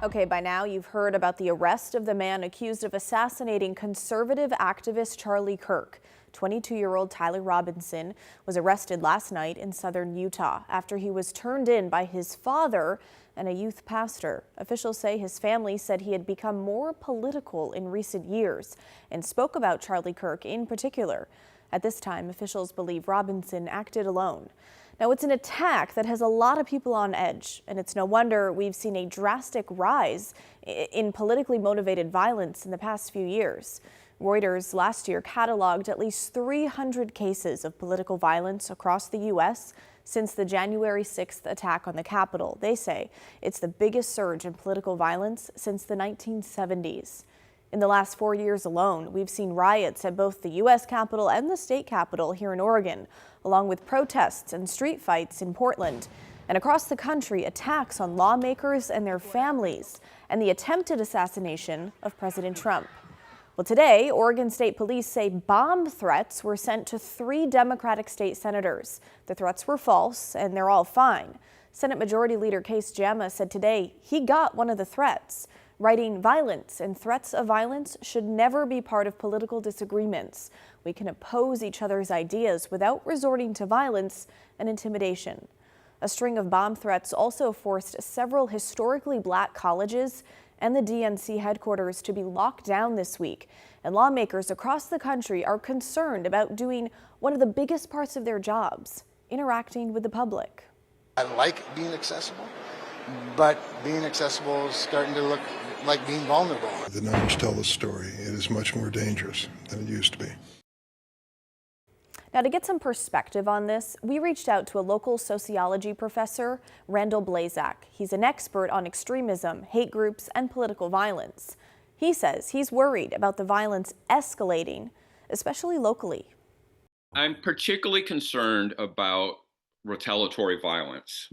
Okay, by now you've heard about the arrest of the man accused of assassinating conservative activist Charlie Kirk. 22-year-old Tyler Robinson was arrested last night in southern Utah after he was turned in by his father and a youth pastor. Officials say his family said he had become more political in recent years and spoke about Charlie Kirk in particular. At this time, officials believe Robinson acted alone. Now, it's an attack that has a lot of people on edge, and it's no wonder we've seen a drastic rise in politically motivated violence in the past few years. Reuters last year cataloged at least 300 cases of political violence across the U.S. since the January 6th attack on the Capitol. They say it's the biggest surge in political violence since the 1970s. In the last 4 years alone, we've seen riots at both the U.S. Capitol and the state capitol here in Oregon, along with protests and street fights in Portland. And across the country, attacks on lawmakers and their families, and the attempted assassination of President Trump. Well, today, Oregon State Police say bomb threats were sent to 3 Democratic state senators. The threats were false, and they're all fine. Senate Majority Leader Case Jama said today he got one of the threats, writing, "Violence and threats of violence should never be part of political disagreements. We can oppose each other's ideas without resorting to violence and intimidation." A string of bomb threats also forced several historically black colleges and the DNC headquarters to be locked down this week. And lawmakers across the country are concerned about doing one of the biggest parts of their jobs, interacting with the public. I like being accessible, but being accessible is starting to look like being vulnerable. The numbers tell the story. It is much more dangerous than it used to be. Now, to get some perspective on this, we reached out to a local sociology professor, Randall Blazak. He's an expert on extremism, hate groups, and political violence. He says he's worried about the violence escalating, especially locally. I'm particularly concerned about retaliatory violence.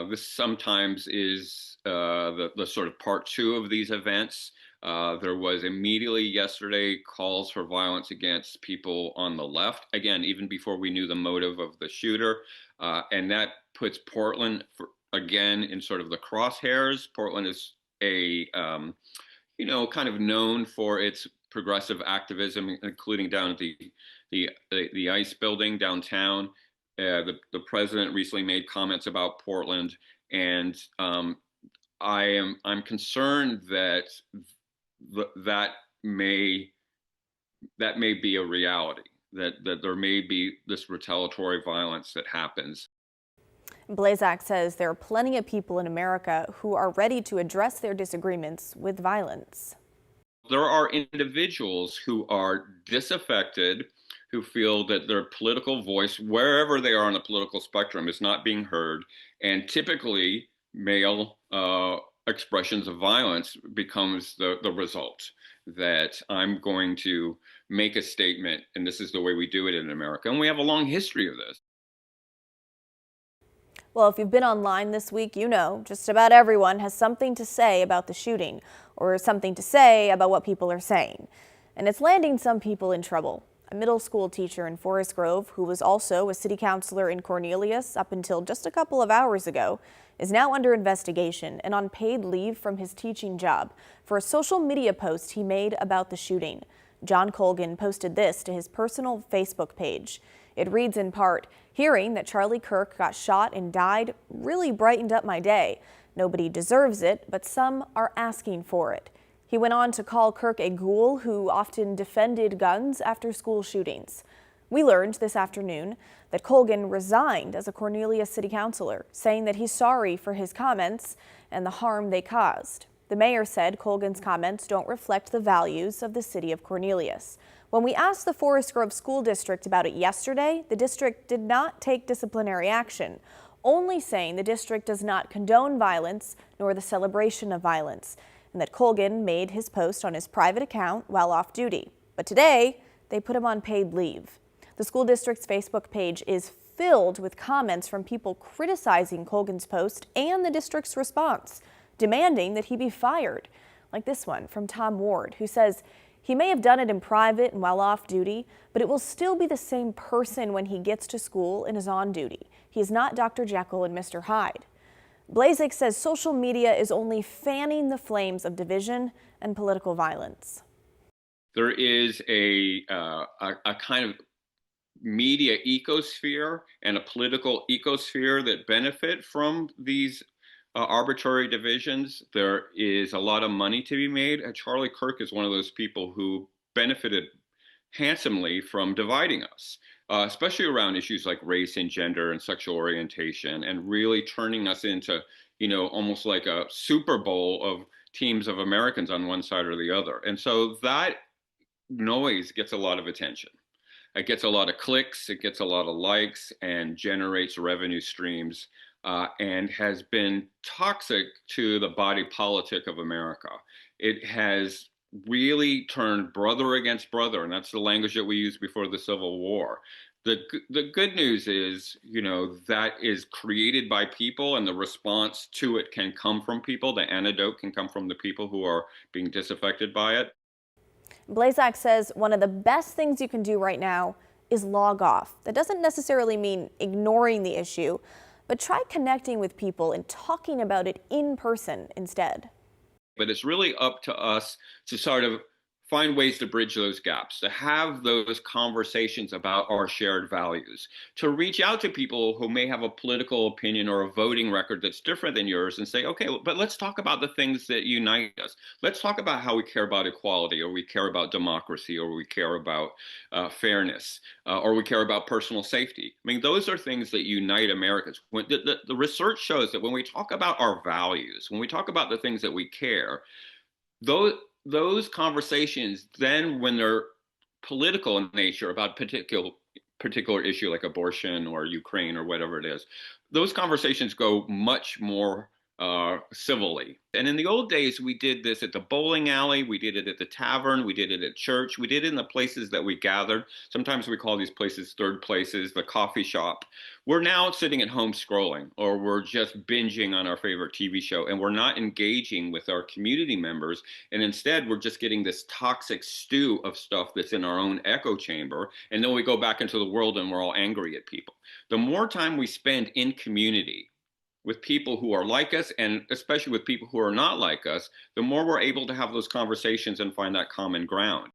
This sometimes is the sort of part 2 of these events. There was immediately yesterday calls for violence against people on the left, again, even before we knew the motive of the shooter. And that puts Portland, again, in sort of the crosshairs. Portland is kind of known for its progressive activism, including down at the ICE building downtown. The president recently made comments about Portland, and I'm concerned that that may be a reality, that there may be this retaliatory violence that happens. Blazak says there are plenty of people in America who are ready to address their disagreements with violence. There are individuals who are disaffected, who feel that their political voice, wherever they are on the political spectrum, is not being heard, and typically male expressions of violence becomes the result. That I'm going to make a statement, and this is the way we do it in America, and we have a long history of this. Well, if you've been online this week, you know just about everyone has something to say about the shooting, or something to say about what people are saying. And it's landing some people in trouble. A middle school teacher in Forest Grove, who was also a city councilor in Cornelius up until just a couple of hours ago, is now under investigation and on paid leave from his teaching job for a social media post he made about the shooting. John Colgan posted this to his personal Facebook page. It reads in part, "Hearing that Charlie Kirk got shot and died really brightened up my day. Nobody deserves it, but some are asking for it." He went on to call Kirk a ghoul who often defended guns after school shootings. We learned this afternoon that Colgan resigned as a Cornelius city councilor, saying that he's sorry for his comments and the harm they caused. The mayor said Colgan's comments don't reflect the values of the city of Cornelius. When we asked the Forest Grove School District about it yesterday, the district did not take disciplinary action, only saying the district does not condone violence nor the celebration of violence, and that Colgan made his post on his private account while off duty. But today, they put him on paid leave. The school district's Facebook page is filled with comments from people criticizing Colgan's post and the district's response, demanding that he be fired. Like this one from Tom Ward, who says he may have done it in private and while off duty, but it will still be the same person when he gets to school and is on duty. He is not Dr. Jekyll and Mr. Hyde. Blazek says social media is only fanning the flames of division and political violence. There is a kind of media ecosphere and a political ecosphere that benefit from these arbitrary divisions. There is a lot of money to be made. Charlie Kirk is one of those people who benefited handsomely from dividing us, especially around issues like race and gender and sexual orientation, and really turning us into, almost like a Super Bowl of teams of Americans on one side or the other. And so that noise gets a lot of attention. It gets a lot of clicks, it gets a lot of likes, and generates revenue streams, and has been toxic to the body politic of America. It has really turned brother against brother, and that's the language that we used before the Civil War. The good news is, that is created by people, and the response to it can come from people. The antidote can come from the people who are being disaffected by it. Blazek says one of the best things you can do right now is log off. That doesn't necessarily mean ignoring the issue, but try connecting with people and talking about it in person instead. But it's really up to us to sort of find ways to bridge those gaps, to have those conversations about our shared values, to reach out to people who may have a political opinion or a voting record that's different than yours and say, okay, but let's talk about the things that unite us. Let's talk about how we care about equality, or we care about democracy, or we care about fairness, or we care about personal safety. I mean, those are things that unite Americans. When the research shows that when we talk about our values, when we talk about the things that we care, those conversations, then when they're political in nature about particular issue like abortion or Ukraine or whatever it is, those conversations go much more civilly. And in the old days, we did this at the bowling alley, we did it at the tavern, we did it at church, we did it in the places that we gathered. Sometimes we call these places third places, the coffee shop. We're now sitting at home scrolling, or we're just binging on our favorite TV show, and we're not engaging with our community members. And instead, we're just getting this toxic stew of stuff that's in our own echo chamber. And then we go back into the world and we're all angry at people. The more time we spend in community, with people who are like us, and especially with people who are not like us, the more we're able to have those conversations and find that common ground.